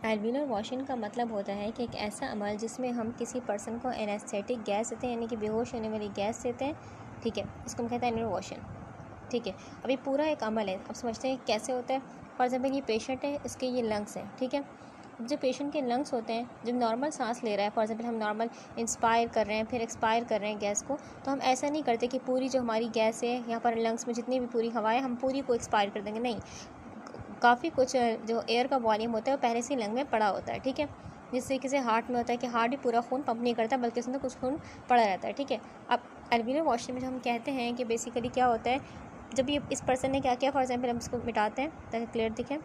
एल्वियुलर washing का मतलब होता है कि एक ऐसा अमल जिसमें हम किसी पर्सन को एनेस्थेटिक गैस देते हैं, यानी कि बेहोश होने वाली गैस देते हैं। ठीक है, इसको हम कहते हैं एल्वियुलर वॉशिंग। ठीक है, अब ये पूरा एक अमल है। अब समझते हैं कैसे होता है। फॉर एग्जाम्पल ये पेशेंट है, इसके ये लंग्स हैं। ठीक है, अब जो पेशेंट के लंग्स होते हैं, जब नॉर्मल सांस ले रहा है, फॉर एग्जाम्पल हम नॉर्मल इंस्पायर कर रहे हैं फिर एक्सपायर कर रहे हैं गैस को, तो हम ऐसा नहीं करते कि पूरी जो हमारी गैस है यहाँ पर लंग्स में जितनी भी पूरी हवा है हम पूरी को एक्सपायर कर देंगे। नहीं, काफ़ी कुछ जो एयर का वॉल्यूम होता है वो पहले से ही लंग में पड़ा होता है। ठीक है, जिससे किसी हार्ट में होता है कि हार्ट भी पूरा खून पंप नहीं करता बल्कि उसमें कुछ खून पड़ा रहता है। ठीक है, अब एल्वियुलर वॉशिंग में जो हम कहते हैं कि बेसिकली क्या होता है, जब ये इस पर्सन ने क्या किया, फॉर एग्जाम्पल हम इसको मिटाते हैं ताकि क्लियर दिखे।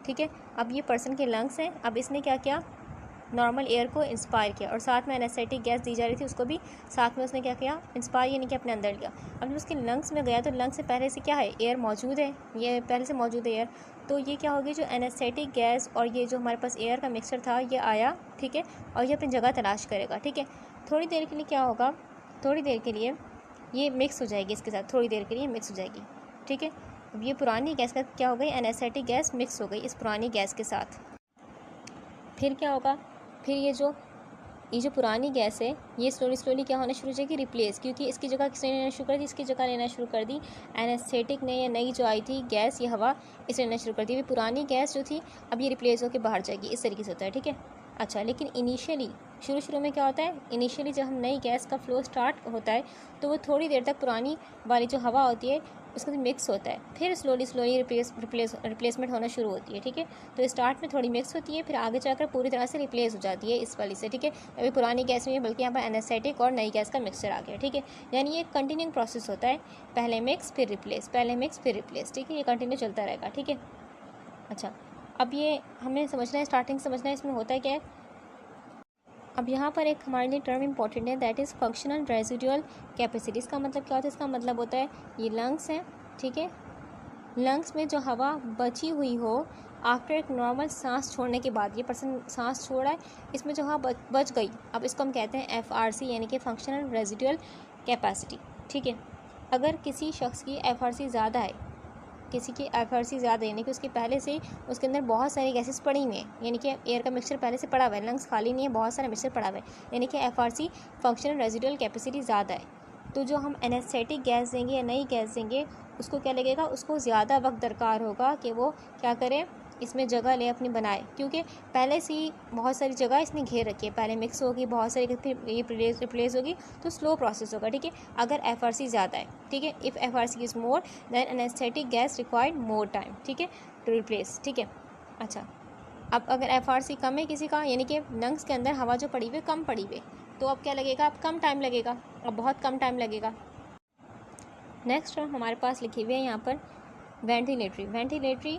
ठीक है, अब ये पर्सन के लंग्स हैं, अब इसने क्या किया, नॉर्मल एयर को इंस्पायर किया और साथ में एनेस्थेटिक गैस दी जा रही थी उसको भी साथ में उसने क्या किया, इंस्पायर यानी कि अपने अंदर लिया। अब जब उसके लंग्स में गया तो लंग्स से पहले से क्या है, एयर मौजूद है, ये पहले से मौजूद है एयर। तो ये क्या होगी, जो एनेस्थेटिक गैस और ये जो हमारे पास एयर का मिक्सचर था ये आया। ठीक है, और ये अपनी जगह तलाश करेगा। ठीक है, थोड़ी देर के लिए क्या होगा, थोड़ी देर के लिए ये मिक्स हो जाएगी इसके साथ, थोड़ी देर के लिए मिक्स हो जाएगी। ठीक है, अब ये पुरानी गैस का क्या हो गई, एनेस्थेटिक गैस मिक्स हो गई इस पुरानी गैस के साथ। फिर क्या होगा, फिर ये जो पुरानी गैस है ये स्लोली स्लोली क्या होना शुरू हो जाएगी, रिप्लेस, क्योंकि इसकी जगह किसने लेना शुरू कर दी, इसकी जगह लेना शुरू कर दी एनेस्थेटिक ने, या नई जो आई थी गैस ये हवा इसे लेना शुरू कर दी। पुरानी गैस जो थी अब ये रिप्लेस होकर बाहर जाएगी, इस तरीके से होता है। ठीक है, अच्छा, लेकिन इनिशियली शुरू में क्या होता है, इनिशियली जब हम नई गैस का फ्लो स्टार्ट होता है तो वो थोड़ी देर तक पुरानी वाली जो हवा होती है उसके साथ मिक्स होता है, फिर स्लोली रिप्लेसमेंट होना शुरू होती है। ठीक है, तो स्टार्ट में थोड़ी मिक्स होती है, फिर आगे जाकर पूरी तरह से रिप्लेस हो जाती है इस वाली से। ठीक है, अभी पुरानी गैस में बल्कि यहाँ पर एनेस्थेटिक और नई गैस का मिक्सचर आ गया। ठीक है, यानी ये कंटिन्यूइंग प्रोसेस होता है, पहले मिक्स फिर रिप्लेस, पहले मिक्स फिर रिप्लेस। ठीक है, ये कंटिन्यू चलता रहेगा। ठीक है, अच्छा, अब ये हमें समझना है, स्टार्टिंग समझना है इसमें होता है क्या है। अब यहाँ पर एक हमारे लिए टर्म इंपॉर्टेंट है, that is functional residual capacity. इसका मतलब क्या होता है, इसका मतलब होता है ये लंग्स हैं। ठीक है, लंग्स में जो हवा बची हुई हो आफ्टर एक नॉर्मल सांस छोड़ने के बाद, ये पर्सन सांस छोड़ रहा है, इसमें जो हवा बच गई, अब इसको हम कहते हैं FRC यानी कि फंक्शनल रेजिडुअल कैपेसिटी। ठीक है, अगर किसी शख्स की FRC ज़्यादा है, किसी की FRC ज़्यादा यानी कि उसके पहले से उसके अंदर बहुत सारी गैसेस पड़ी हुई हैं, यानी कि एयर का मिक्सचर पहले से पड़ा हुआ है, लंग्स खाली नहीं है, बहुत सारा मिक्सचर पड़ा हुआ है, यानी कि FRC फंक्शनल रेजिडुअल कैपेसिटी ज़्यादा है, तो जो हम एनेस्थेटिक गैस देंगे या नई गैस देंगे उसको क्या लगेगा, उसको ज़्यादा वक्त दरकार होगा कि वो क्या करे, इसमें जगह ले अपनी बनाए, क्योंकि पहले से ही बहुत सारी जगह इसने घेर रखी है, पहले मिक्स होगी बहुत सारी, फिर ये रिप्लेस होगी, तो स्लो प्रोसेस होगा। ठीक है, अगर FRC ज़्यादा है, ठीक है, if FRC is more than anaesthetic gas required more time. ठीक है, टू रिप्लेस। ठीक है, अच्छा, अब अगर FRC कम है किसी का, यानी कि लंग्स के अंदर हवा जो पड़ी हुई कम पड़ी हुई, तो अब क्या लगेगा, अब कम टाइम लगेगा, अब बहुत कम टाइम लगेगा। नेक्स्ट हमारे पास लिखी हुई है यहाँ पर वेंटिलेटरी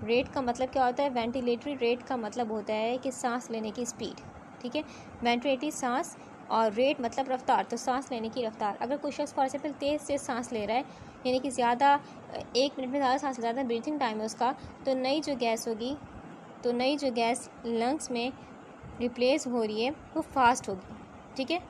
रेट का मतलब क्या होता है, वेंटिलेटरी रेट का मतलब होता है कि सांस लेने की स्पीड। ठीक है, वेंटिलेटरी सांस और रेट मतलब रफ्तार, तो सांस लेने की रफ्तार। अगर कोई शख्स फॉर एग्जाम्पल तेज़ से सांस ले रहा है, यानी कि ज़्यादा 1 मिनट में ज़्यादा सांस, ज़्यादा ब्रीथिंग टाइम है उसका, तो नई जो गैस होगी, तो नई जो गैस लंग्स में रिप्लेस हो रही है वो फास्ट होगी। ठीक है,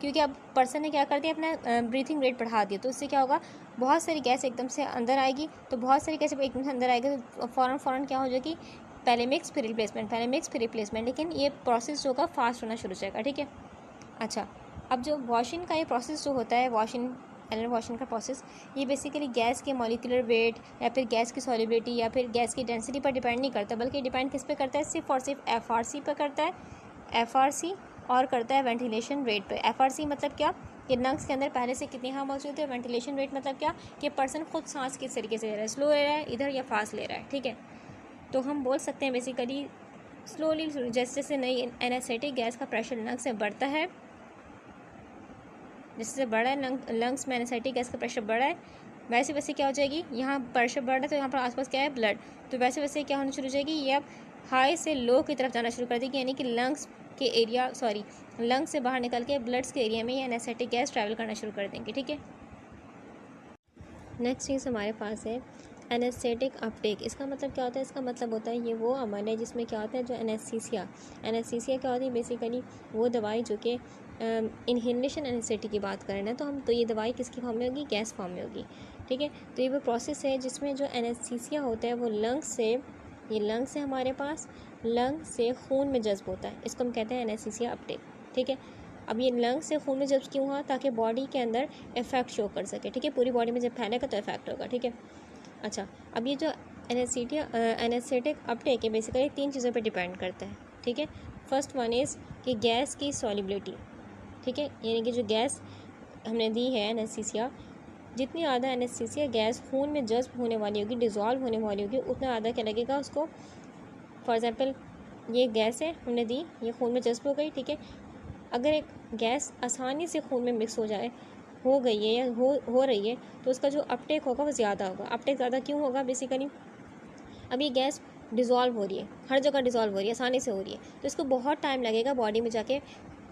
क्योंकि अब पर्सन ने क्या कर दिया, अपना ब्रीथिंग रेट बढ़ा दिया, तो उससे क्या होगा, बहुत सारी गैस एकदम से अंदर आएगी, तो बहुत सारी गैस एकदम से अंदर आएगी तो फ़ौरन क्या हो जाएगी, पहले मिक्स फिर रिप्लेसमेंट, पहले मिक्स फिर रिप्लेसमेंट, लेकिन ये प्रोसेस जो होगा फास्ट होना शुरू हो जाएगा। ठीक है, अच्छा, अब जो वॉशिंग का ये प्रोसेस जो होता है, एल्वियुलर वॉशिंग का प्रोसेस, ये बेसिकली गैस के मॉलिक्यूलर वेट या फिर गैस की सॉल्युबिलिटी या फिर गैस की डेंसिटी पर डिपेंड नहीं करता, बल्कि डिपेंड किस पे करता है, सिर्फ और सिर्फ FRC पर करता है, FRC, और करता है वेंटिलेशन रेट पे। FRC मतलब क्या, कि लंग्स के अंदर पहले से कितनी हवा मौजूद है, वेंटिलेशन रेट मतलब क्या, कि पर्सन खुद सांस किस तरीके से ले रहा है, स्लो ले रहा है इधर या फास्ट ले रहा है। ठीक है, तो हम बोल सकते हैं बेसिकली स्लोली, जैसे जैसे नई एनेस्थेटिक गैस का प्रेशर लंग्स में बढ़ता है, जैसे बढ़ा है लंग्स में एनेस्थेटिक गैस का प्रेशर बढ़ा है, वैसे वैसे क्या हो जाएगी, यहाँ प्रेशर बढ़ रहा है तो यहाँ पर आसपास क्या है, ब्लड, तो वैसे वैसे क्या होना शुरू हो जाएगी, ये अब हाई से लो की तरफ जाना शुरू कर देगी, यानी कि लंग्स से बाहर निकल के ब्लड्स के एरिया में ये एनेस्थेटिक गैस ट्रैवल करना शुरू कर देंगे। ठीक है, नेक्स्ट चीज़ हमारे पास है एनेस्थेटिक अपटेक। इसका मतलब क्या होता है, इसका मतलब होता है ये वो अमल है जिसमें क्या होता है, जो एनेस्थीसिया क्या होती है, बेसिकली वो दवाई जो कि इनहेलेशन एनेस्थेटिक की बात करें ना, तो हम तो ये दवाई किसकी फॉर्म में होगी, गैस फॉर्म में होगी। ठीक है, तो ये वो प्रोसेस है जिसमें जो एनेस्थीसिया होता है वो लंग्स से ये लंग से हमारे पास लंग से खून में जज्ब होता है, इसको हम कहते हैं एनेस्थीसिया अपटेक। ठीक है, अब ये लंग से खून में जज्ब क्यों हुआ? ताकि बॉडी के अंदर इफेक्ट शो कर सके। ठीक है, पूरी बॉडी में जब फैलेगा तो इफेक्ट होगा। ठीक है, अच्छा, अब ये जो एनेस्थेटिक अपटेक है बेसिकली 3 चीज़ों पे डिपेंड करता है। ठीक है, फर्स्ट वन इज़ कि गैस की सॉल्युबिलिटी। ठीक है, यानी कि जो गैस हमने दी है एनेस्थीसिया, जितनी ज़्यादा एनेस्थीसिया गैस खून में जज्ब होने वाली होगी, डिज़ोल्व होने वाली होगी, उतना ज़्यादा क्या लगेगा उसको। फॉर एग्जांपल ये गैस है हमने दी, ये खून में जज्ब हो गई। ठीक है, अगर एक गैस आसानी से खून में मिक्स हो गई है या हो रही है तो उसका जो अपटेक होगा वो ज़्यादा होगा। अपटेक ज़्यादा क्यों होगा? बेसिकली अब ये गैस डिज़ोल्व हो रही है, हर जगह डिज़ोल्व हो रही है, आसानी से हो रही है, तो इसको बहुत टाइम लगेगा बॉडी में जाके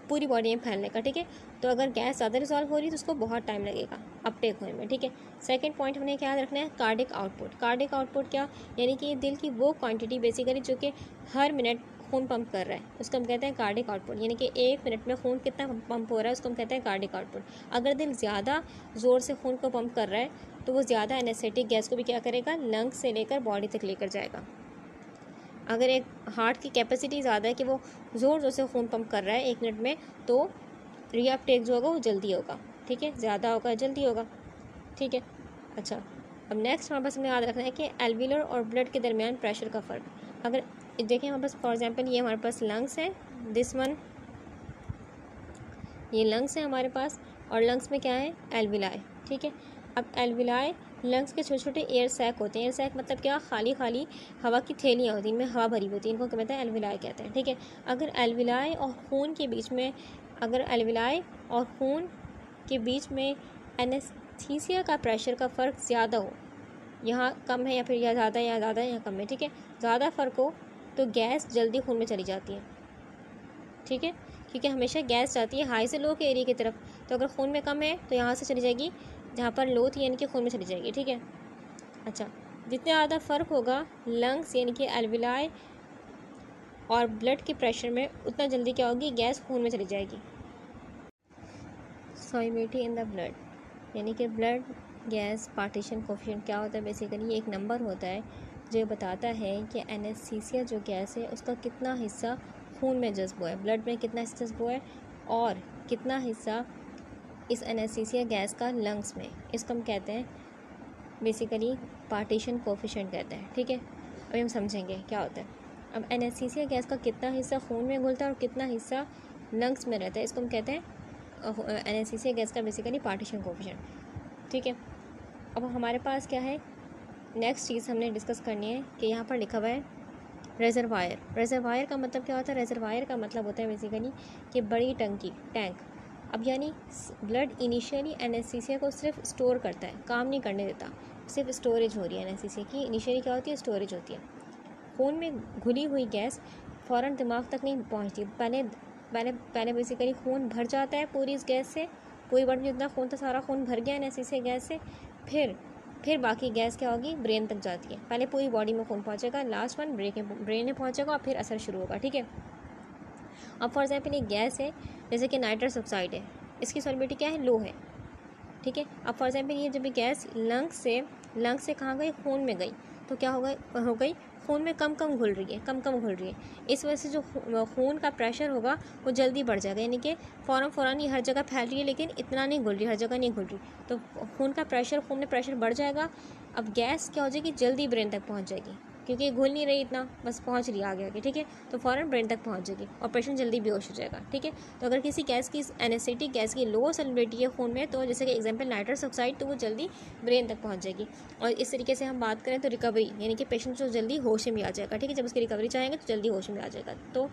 पूरी बॉडी में फैलने का। ठीक है, तो अगर गैस ज़्यादा डिज़ोल्व हो रही है तो उसको बहुत टाइम लगेगा अपटेक होने में। ठीक है, सेकंड पॉइंट हमने क्या याद रखना है? Cardiac output. कार्डिक आउटपुट क्या? यानी कि दिल की वो क्वांटिटी बेसिकली जो कि हर मिनट खून पंप कर रहा है, उसको हम कहते हैं कार्डिक आउटपुट। यानी कि 1 मिनट में खून कितना पंप हो रहा है उसको हम कहते हैं कार्डिक आउटपुट। अगर दिल ज़्यादा ज़ोर से खून को पंप कर रहा है तो वो ज़्यादा एनेस्थेटिक गैस को भी क्या करेगा? लंग से लेकर बॉडी तक लेकर जाएगा। अगर एक हार्ट की कैपेसिटी ज़्यादा है कि वो ज़ोर से खून पंप कर रहा है 1 मिनट में, तो रीअपटेक जो होगा वो जल्दी होगा। ठीक है, ज़्यादा होगा, जल्दी होगा। ठीक है, अच्छा, अब नेक्स्ट हमारे पास हमें याद रखना है कि एल्विलर और ब्लड के दरमियान प्रेशर का फ़र्क। अगर देखें हमारे पास फॉर एग्जांपल ये हमारे पास लंग्स है, दिस वन, ये लंग्स है हमारे पास, और लंग्स में क्या है? एल्विलाई। ठीक है, अब एल्विलाई लंग्स के छोटे छोटे एयर सैक होते हैं। एयर सैक मतलब क्या? खाली खाली हवा की थैलियाँ होती हैं, इनमें हवा भरी होती है, इनको क्या कहते हैं? एल्विलाई कहते हैं। ठीक है, अगर एल्विलाई और खून के बीच में, अगर एल्विलाई और खून के बीच में एनेस्थीसिया का प्रेशर का फ़र्क ज़्यादा हो, यहाँ कम है या फिर या ज़्यादा है, या ज़्यादा है या कम है, ठीक है, ज़्यादा फ़र्क हो तो गैस जल्दी खून में चली जाती है। ठीक है, क्योंकि हमेशा गैस जाती है हाई से लो के एरिया की तरफ, तो अगर खून में कम है तो यहाँ से चली जाएगी जहाँ पर लो थी, यानी कि खून में चली जाएगी। ठीक है, अच्छा, जितना ज़्यादा फ़र्क होगा लंग्स यानी कि एल्विलाई और ब्लड के प्रेशर में, उतना जल्दी क्या होगी? गैस खून में चली जाएगी। सॉल्युबिलिटी इन द ब्लड, यानी कि ब्लड गैस पार्टीशन कोफिशिएंट क्या होता है? बेसिकली एक नंबर होता है जो बताता है कि एनेस्थीसिया जो गैस है उसका कितना हिस्सा खून में जज्ब हुआ है, ब्लड में कितना हिस्सा जज्ब हुआ है, और कितना हिस्सा इस एनेस्थीसिया गैस का लंग्स में। इसको हम कहते हैं बेसिकली पार्टीशन कोफिशिएंट कहते हैं। ठीक है, अभी हम समझेंगे क्या होता है। अब एनेस्थीसिया गैस का कितना हिस्सा खून में घुलता है और कितना हिस्सा लंग्स में रहता है, इसको हम कहते हैं एनेस्थीसिया गैस का बेसिकली पार्टीशन कोफिशिएंट। ठीक है, अब हमारे पास क्या है? नेक्स्ट चीज़ हमने डिस्कस करनी है कि यहाँ पर लिखा हुआ है रेजरवायर। रेजरवायर का मतलब क्या होता है? रेजरवायर का मतलब होता है बेसिकली कि बड़ी टंकी, टैंक। अब यानी ब्लड इनिशियली एनेस्थीसिया को सिर्फ स्टोर करता है, काम नहीं करने देता, सिर्फ स्टोरेज हो रही है एनेस्थीसिया की। इनिशियली क्या होती है? स्टोरेज होती है। खून में घुली हुई गैस फ़ौरन दिमाग तक नहीं पहुँचती, पहले पहले पहले बेसिकली खून भर जाता है पूरी इस गैस से, पूरी बॉडी में जितना खून था सारा खून भर गया एनेस्थीसिया गैस से, फिर बाकी गैस क्या होगी? ब्रेन तक जाती है। पहले पूरी बॉडी में खून पहुँचेगा, लास्ट वन ब्रेन में पहुँचेगा और फिर असर शुरू होगा। ठीक है, अब फॉर एग्जाम्पल एक गैस है जैसे कि नाइट्रस ऑक्साइड है, इसकी सॉल्युबिलिटी क्या है? लो है। ठीक है, अब फॉर एग्जाम्पल ये जब गैस लंग्स से कहाँ गई? खून में गई, तो क्या हो गई? खून में कम कम घुल रही है। इस वजह से जो खून का प्रेशर होगा वो जल्दी बढ़ जाएगा, यानी कि फ़ौरन ये हर जगह फैल रही है लेकिन इतना नहीं घुल रही, हर जगह नहीं घुल रही, तो खून में प्रेशर बढ़ जाएगा। अब गैस क्या हो जाएगी? जल्दी ब्रेन तक पहुँच जाएगी, क्योंकि घुल नहीं रही इतना, बस पहुँच रही है आगे। ठीक है, तो फ़ौरन ब्रेन तक पहुँच जाएगी और पेशेंट जल्दी बेहोश हो जाएगा। ठीक है, तो अगर किसी गैस की एनेस्थेटिक गैस की लो सॉल्युबिलिटी है खून में, तो जैसे कि एग्जांपल नाइट्रस ऑक्साइड, तो वो जल्दी ब्रेन तक पहुँच जाएगी। और इस तरीके से हम बात करें तो रिकवरी, यानी कि पेशेंट जो जल्दी होश में आ जाएगा। ठीक है, जब उसकी रिकवरी चाहेंगे तो जल्दी होश में आ जाएगा। तो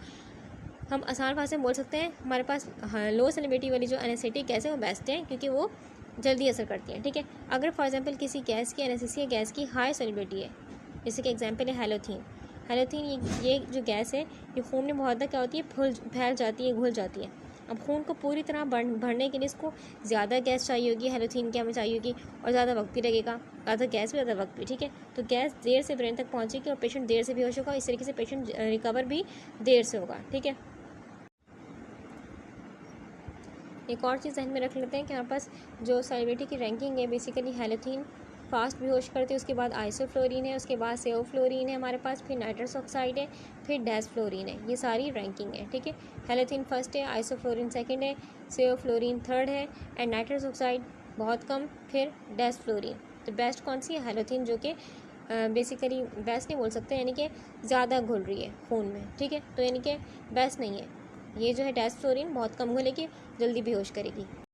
हम आसान भाषा में बोल सकते हैं हमारे पास लो सॉल्युबिलिटी वाली जो एनेस्थेटिक गैस है वो बेस्ट है, क्योंकि वो जल्दी असर करती है। ठीक है, अगर फॉर एग्जांपल किसी गैस की एनेस्थीसिया गैस की हाई सॉल्युबिलिटी है, जैसे कि एग्जांपल है हैलोथीन, ये जो गैस है ये खून में बहुत क्या होती है? फैल जाती है, घुल जाती है। अब खून को पूरी तरह भरने के लिए इसको ज़्यादा गैस चाहिए होगी, हैलोथीन की हमें चाहिए होगी, और ज़्यादा वक्त भी लगेगा, ज़्यादा गैस भी ज़्यादा वक्त भी। ठीक है, तो गैस देर से ब्रेन तक पहुँचेगी और पेशेंट देर से बेहोश होगा, इस तरीके से पेशेंट रिकवर भी देर से होगा। ठीक है, एक और चीज़ ध्यान में रख लेते हैं कि यहाँ पास जो सॉल्युबिलिटी की रैंकिंग है बेसिकली हैलोथीन फास्ट बेहोश करती है उसके बाद आइसोफ्लोरीन है, उसके बाद सेओफ्लोरीन है हमारे पास, फिर नाइट्रस ऑक्साइड है, फिर डेसफ्लोरीन है। ये सारी रैंकिंग है, ठीक है। हैलोथिन फर्स्ट है, आइसोफ्लोरीन सेकंड है, सेओफ्लोरीन थर्ड है एंड नाइट्रस ऑक्साइड बहुत कम, फिर डेसफ्लोरीन। तो बेस्ट कौन सी है? हैलोथिन, जो कि बेसिकली बेस्ट नहीं बोल सकते, यानी कि ज़्यादा घुल रही है खून में, ठीक है। तो यानी कि बेस्ट नहीं है। ये जो है डेसफ्लोरीन बहुत कम घुलेगी, जल्दी बेहोश करेगी।